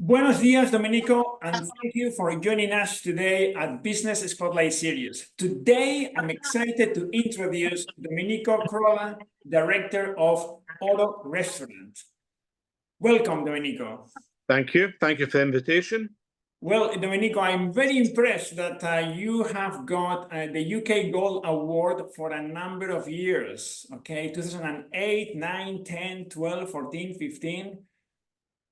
Buenos dias, Domenico, and thank you for joining us today at Business Spotlight Series. Today, I'm excited to introduce Domenico Crolla, Director of ORO Restaurant. Welcome, Domenico. Thank you. Thank you for the invitation. Well, Domenico, I'm very impressed that you have got the UK Gold Award for a number of years, okay? 2008, 9, 10, 12, 14, 15.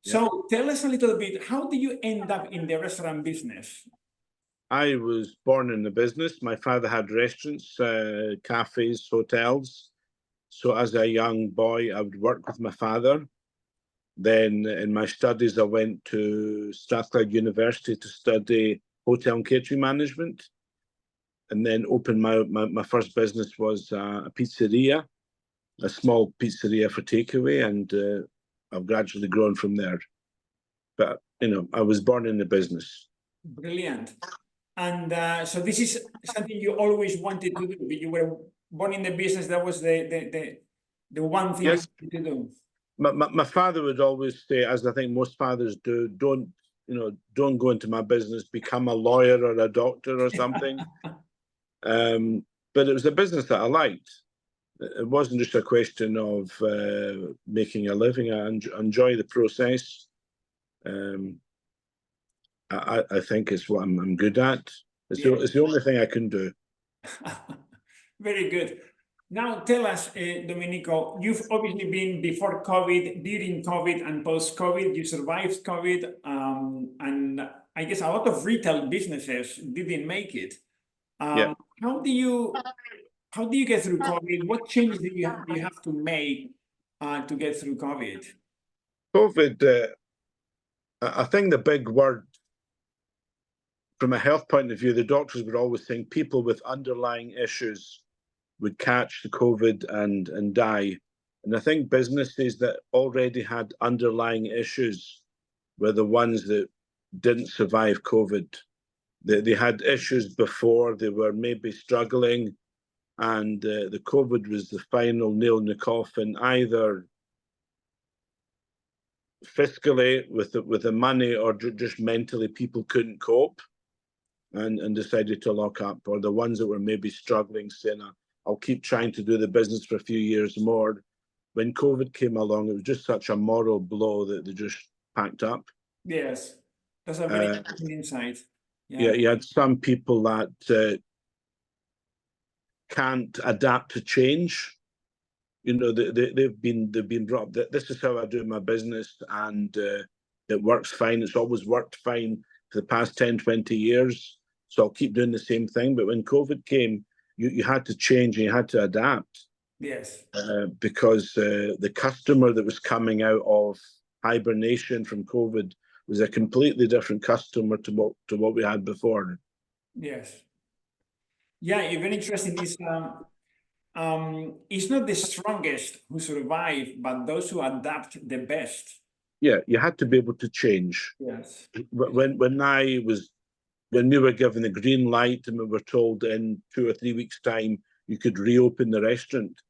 So tell us a little bit, how did you end up in the restaurant business? I was born in the business. My father had restaurants, cafes, hotels. So as a young boy, I would work with my father. Then in my studies, I went to Strathclyde University to study hotel and catering management. And then opened my first business was a pizzeria, a small pizzeria for takeaway. And I've gradually grown from there. But, you know, I was born in the business. Brilliant. And so this is something you always wanted to do. You were born in the business. That was the one thing you wanted to do. My father would always say, as I think most fathers do, don't go into my business, become a lawyer or a doctor or something. But it was a business that I liked. It wasn't just a question of making a living. I enjoy the process. I think it's what I'm good at. It's the only thing I can do. Very good. Now tell us, Domenico, you've obviously been before COVID, during COVID, and post-COVID. You survived COVID, and I guess a lot of retail businesses didn't make it. How do you get through COVID? What changes do you have to make to get through COVID? COVID, I think the big word from a health point of view, the doctors were always saying people with underlying issues would catch the COVID and die. And I think businesses that already had underlying issues were the ones that didn't survive COVID. They had issues before, they were maybe struggling, and the COVID was the final nail in the coffin, either fiscally with the money or just mentally people couldn't cope and decided to lock up, or the ones that were maybe struggling saying, I'll keep trying to do the business for a few years more. When COVID came along, it was just such a moral blow that they just packed up. Yes, that's a very interesting insight. Yeah, you had some people that can't adapt to change. You know, they've been brought up that this is how I do my business, and it works fine. It's always worked fine for the past 10, 20 years. So I'll keep doing the same thing. But when COVID came, you had to change and you had to adapt. Yes. Because the customer that was coming out of hibernation from COVID was a completely different customer to what we had before. Yes. Yeah, even interesting is it's not the strongest who survive, but those who adapt the best. Yeah, you had to be able to change. Yes. When we were given the green light and we were told in 2 or 3 weeks' time you could reopen the restaurant,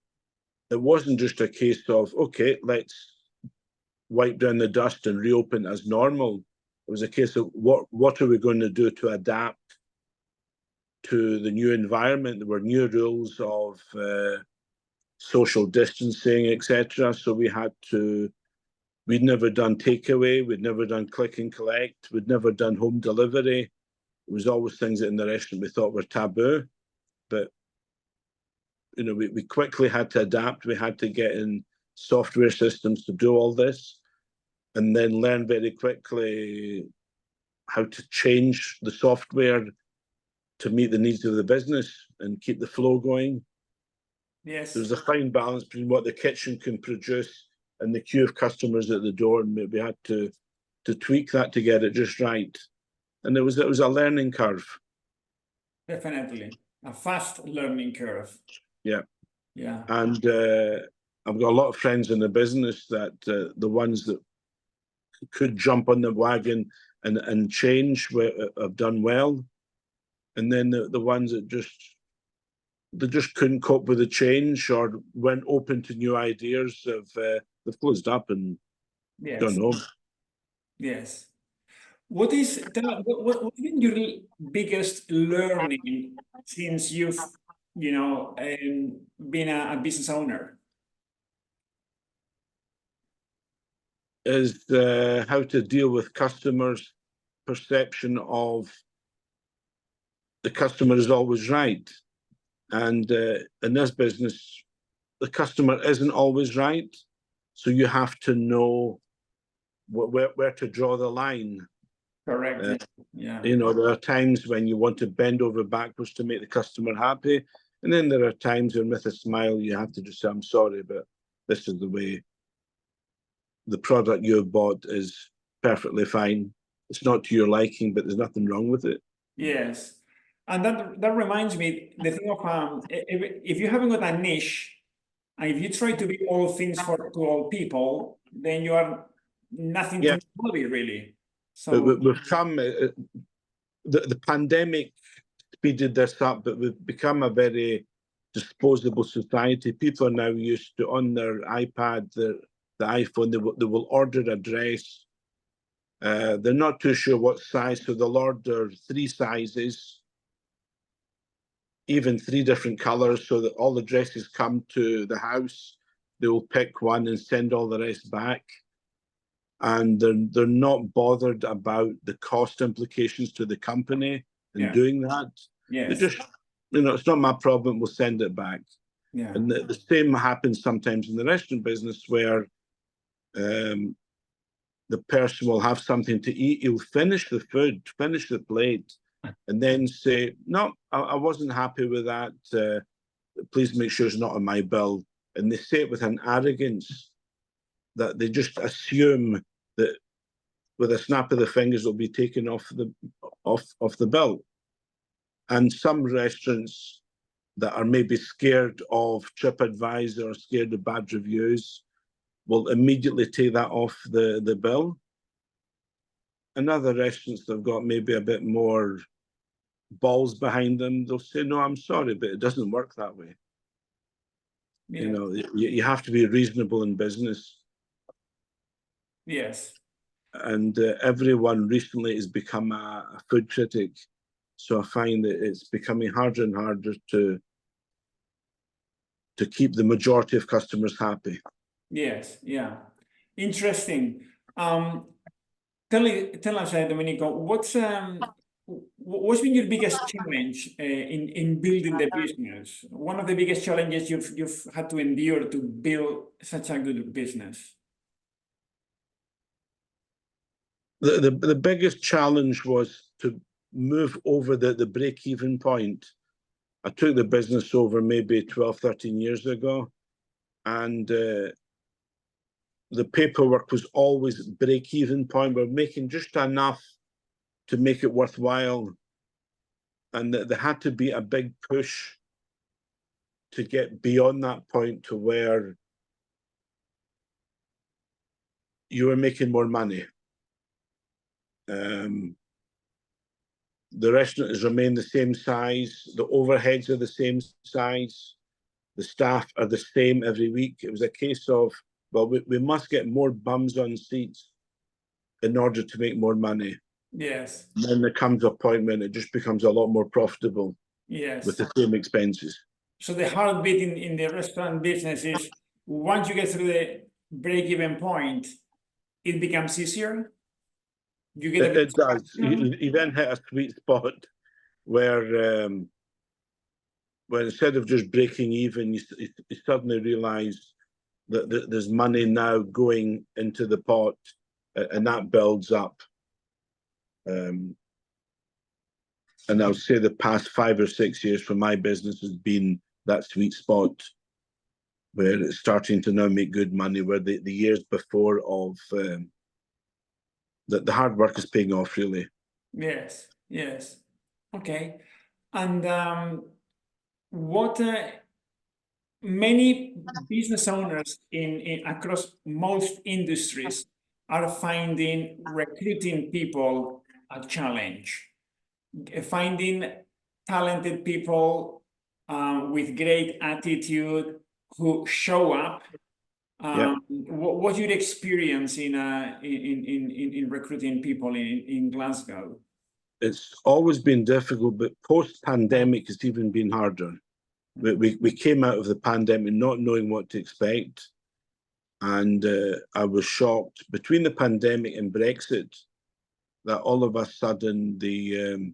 it wasn't just a case of, okay, let's wipe down the dust and reopen as normal. It was a case of what are we going to do to adapt to the new environment? There were new rules of social distancing, etc. So we'd never done takeaway, we'd never done click and collect, we'd never done home delivery. It was always things that in the restaurant we thought were taboo. But, you know, we quickly had to adapt. We had to get in software systems to do all this, and then learn very quickly how to change the software to meet the needs of the business and keep the flow going. Yes. There's a fine balance between what the kitchen can produce and the queue of customers at the door, and we had to tweak that to get it just right. And it was a learning curve. Definitely. A fast learning curve. Yeah. Yeah. And I've got a lot of friends in the business that the ones that could jump on the wagon and change have done well. And then the ones that just couldn't cope with the change or weren't open to new ideas they've closed up and gone home. Yes. What's been your biggest learning since you've, been a business owner? Is how to deal with customers' perception of the customer is always right. And in this business, the customer isn't always right. So you have to know where to draw the line. Correct. Yeah. You know, there are times when you want to bend over backwards to make the customer happy. And then there are times when with a smile, you have to just say, I'm sorry, but this is the way the product you have bought is perfectly fine. It's not to your liking, but there's nothing wrong with it. Yes. And that reminds me the thing of if you haven't got a niche, and if you try to be all things to all people, then you are nothing to nobody really. But So we've come, the pandemic speeded this up, but we've become a very disposable society. People are now used to on their iPad, the iPhone, they will order a dress. They're not too sure what size, so they'll order 3 sizes, even 3 different colors, so that all the dresses come to the house. They will pick one and send all the rest back. And they're not bothered about the cost implications to the company in doing that. They just, it's not my problem, we'll send it back. Yeah. And the same happens sometimes in the restaurant business where the person will have something to eat, he'll finish the food, finish the plate, and then say, no, I wasn't happy with that. Please make sure it's not on my bill. And they say it with an arrogance that they just assume that with a snap of the fingers it'll be taken off the bill. And some restaurants that are maybe scared of TripAdvisor or scared of bad reviews will immediately take that off the bill. And other restaurants that have got maybe a bit more balls behind them, they'll say, no, I'm sorry, but it doesn't work that way. Yeah. You know, you have to be reasonable in business. Yes. And everyone recently has become a food critic. So I find that it's becoming harder and harder to keep the majority of customers happy. Yes, yeah. Interesting. Tell us, Domenico, what's been your biggest challenge in building the business? One of the biggest challenges you've had to endure to build such a good business? The biggest challenge was to move over the break-even point. I took the business over maybe 12, 13 years ago, and the paperwork was always break-even point. We're making just enough to make it worthwhile. And there had to be a big push to get beyond that point to where you were making more money. The restaurant has remained the same size. The overheads are the same size. The staff are the same every week. It was a case of, well, we must get more bums on seats in order to make more money. Yes. And then there comes a point when it just becomes a lot more profitable. Yes. With the same expenses. So the hard bit in the restaurant business is once you get through the break-even point, it becomes easier. You get it does. You then hit a sweet spot where instead of just breaking even, you suddenly realize that there's money now going into the pot, and that builds up. And I would say the past 5 or 6 years for my business has been that sweet spot where it's starting to now make good money, where the years before of the hard work is paying off, really. Yes, yes. Okay. And what many business owners in across most industries are finding recruiting people a challenge. Finding talented people with great attitude who show up What's your experience in recruiting people in Glasgow? It's always been difficult, but post-pandemic it's even been harder. We came out of the pandemic not knowing what to expect, and I was shocked between the pandemic and Brexit that all of a sudden the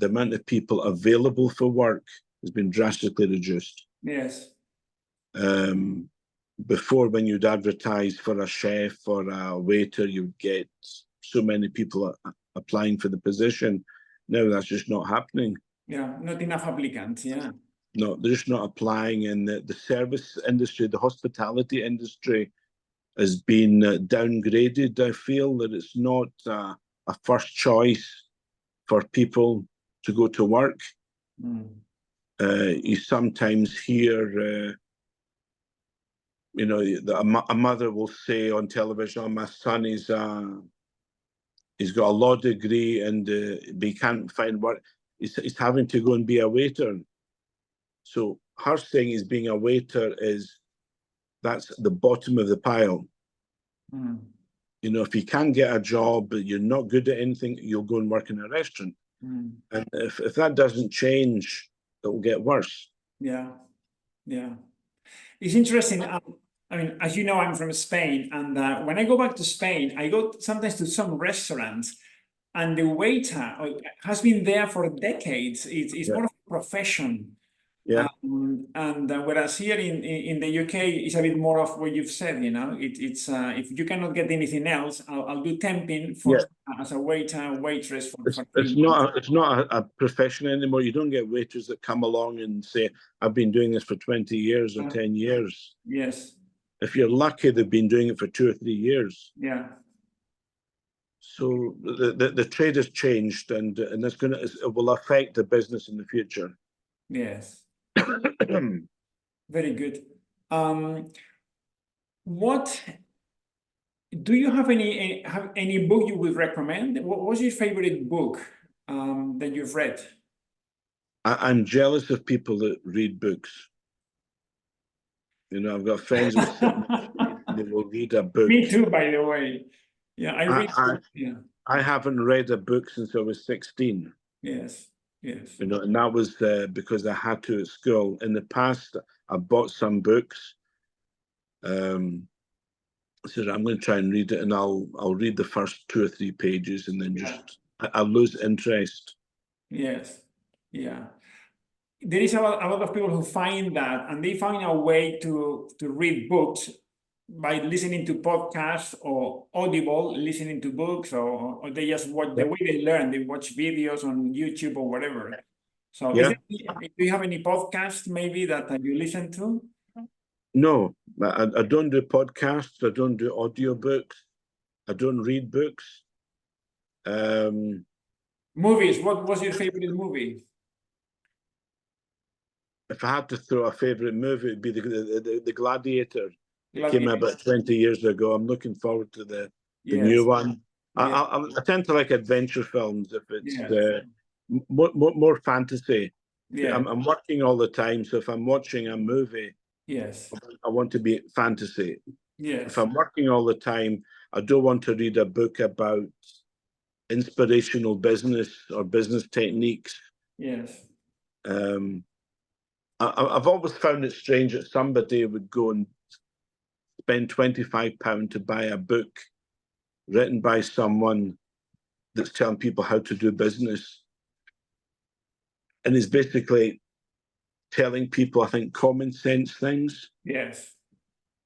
amount of people available for work has been drastically reduced. Yes. Before, when you'd advertise for a chef or a waiter, you'd get so many people applying for the position. Now that's just not happening. Yeah, not enough applicants. Yeah. No, they're just not applying. And the service industry, the hospitality industry, has been downgraded. I feel that it's not a first choice for people to go to work. You sometimes hear, you know, a mother will say on television, "Oh, my son he's got a law degree and he can't find work. He's having to go and be a waiter." So her saying he's being a waiter that's the bottom of the pile. You know, if you can't get a job, but you're not good at anything, you'll go and work in a restaurant. And if that doesn't change, it will get worse. Yeah, yeah. It's interesting. I mean, as you know, I'm from Spain, and when I go back to Spain, I go sometimes to some restaurants, and the waiter has been there for decades. It's more of a profession. Yeah. And whereas here in the UK, it's a bit more of what you've said, you know, it's if you cannot get anything else, I'll do temping as a waiter, waitress for it's not a profession anymore. You don't get waiters that come along and say, "I've been doing this for 20 years or 10 years." Yes. If you're lucky, they've been doing it for 2 or 3 years. Yeah. So the trade has changed, and it will affect the business in the future. Yes. Very good. What do you have any book you would recommend? What was your favorite book that you've read? I'm jealous of people that read books. You know, I've got friends with they will read a book. Me too, by the way. Yeah, I read. I haven't read a book since I was 16. Yes, yes. You know, and that was because I had to at school. In the past, I bought some books. So I'm going to try and read it, and I'll read the first 2 or 3 pages, and then I lose interest. Yes, yeah. There is a lot of people who find that, and they find a way to read books by listening to podcasts or Audible, listening to books, or they just watch. The way they learn, they watch videos on YouTube or whatever. So, do you have any podcasts maybe that you listen to? No, I don't do podcasts. I don't do audiobooks. I don't read books. Movies. What was your favorite movie? If I had to throw a favorite movie, it'd be the Gladiator. It came out about 20 years ago. I'm looking forward to the new one. I tend to like adventure films if it's more fantasy. I'm working all the time, so if I'm watching a movie, I want to be fantasy. If I'm working all the time, I don't want to read a book about inspirational business or business techniques. I've always found it strange that somebody would go and spend £25 to buy a book written by someone that's telling people how to do business. And is basically telling people, I think, common sense things. Yes.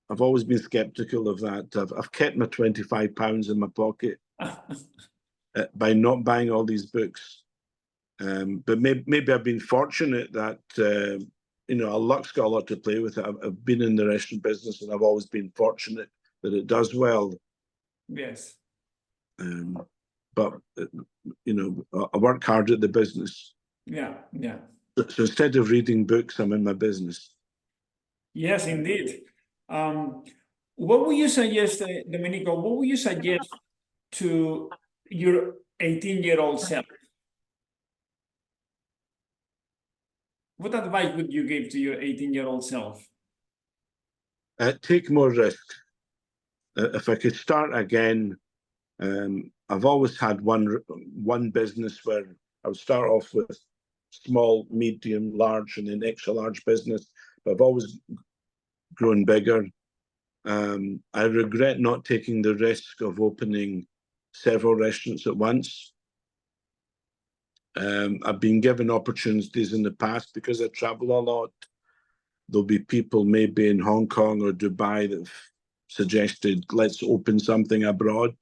I've always been skeptical of that. I've kept my £25 in my pocket by not buying all these books. But maybe I've been fortunate that, you know, luck's got a lot to play with it. I've been in the restaurant business, and I've always been fortunate that it does well. Yes. But, you know, I work hard at the business. Yeah, yeah. So instead of reading books, I'm in my business. Yes, indeed. What would you suggest, Domenico, what would you suggest to your 18-year-old self? What advice would you give to your 18-year-old self? Take more risks. If I could start again, I've always had one business where I would start off with small, medium, large, and then extra large business, but I've always grown bigger. I regret not taking the risk of opening several restaurants at once. I've been given opportunities in the past because I travel a lot. There'll be people maybe in Hong Kong or Dubai that have suggested, let's open something abroad.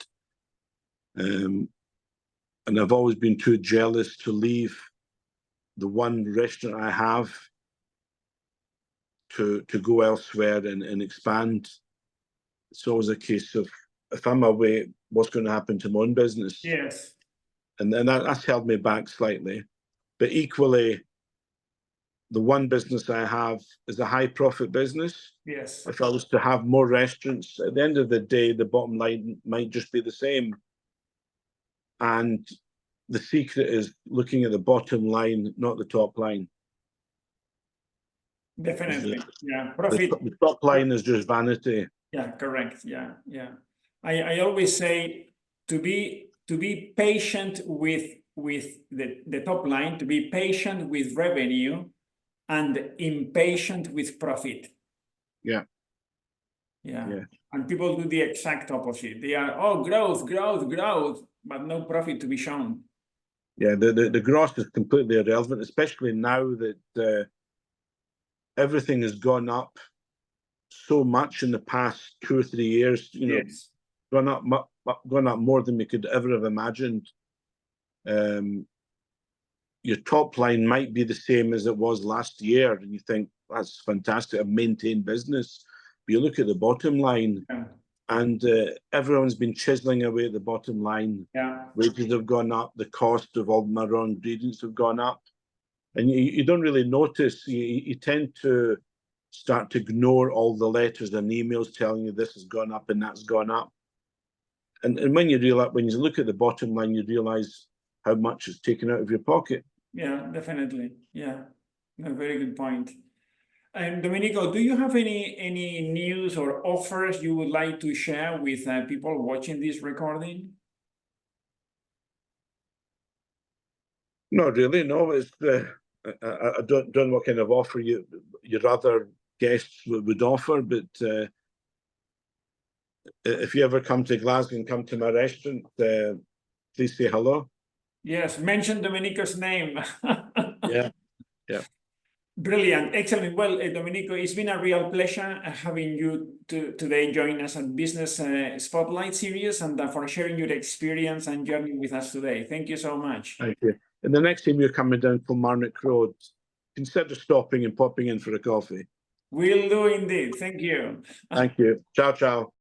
And I've always been too jealous to leave the one restaurant I have to go elsewhere and expand. It's always a case of, if I'm away, what's going to happen to my own business? Yes. And then that's held me back slightly. But equally, the one business I have is a high profit business. Yes. If I was to have more restaurants, at the end of the day, the bottom line might just be the same. And the secret is looking at the bottom line, not the top line. Definitely. Yeah. Profit. The top line is just vanity. Yeah, correct. Yeah, yeah. I always say to be patient with the top line, to be patient with revenue, and impatient with profit. Yeah. Yeah. Yeah. And people do the exact opposite. They are, oh, growth, growth, growth, but no profit to be shown. Yeah, the growth is completely irrelevant, especially now that everything has gone up so much in the past 2 or 3 years. You know, Yes. gone up more than we could ever have imagined. Your top line might be the same as it was last year, and you think that's fantastic, I've maintained business. But you look at the bottom line, Yeah. and everyone's been chiseling away at the bottom line. Yeah. Wages have gone up, the cost of all my raw ingredients have gone up, and you don't really notice. You tend to start to ignore all the letters and emails telling you this has gone up and that's gone up. And when you look at the bottom line, you realize how much is taken out of your pocket. Yeah, definitely. Yeah, a very good point. And Domenico, do you have any news or offers you would like to share with people watching this recording? Not really, no. It's I don't know what kind of offer your other guests would offer, but if you ever come to Glasgow and come to my restaurant, please say hello. Yes, mention Domenico's name. Yeah, yeah. Brilliant, excellent. Well, Domenico, it's been a real pleasure having you today join us on Business Spotlight series, and for sharing your experience and journey with us today. Thank you so much. Thank you. And the next time you're coming down from Marnock Road, consider stopping and popping in for a coffee. Will do indeed. Thank you. Thank you. Ciao, ciao.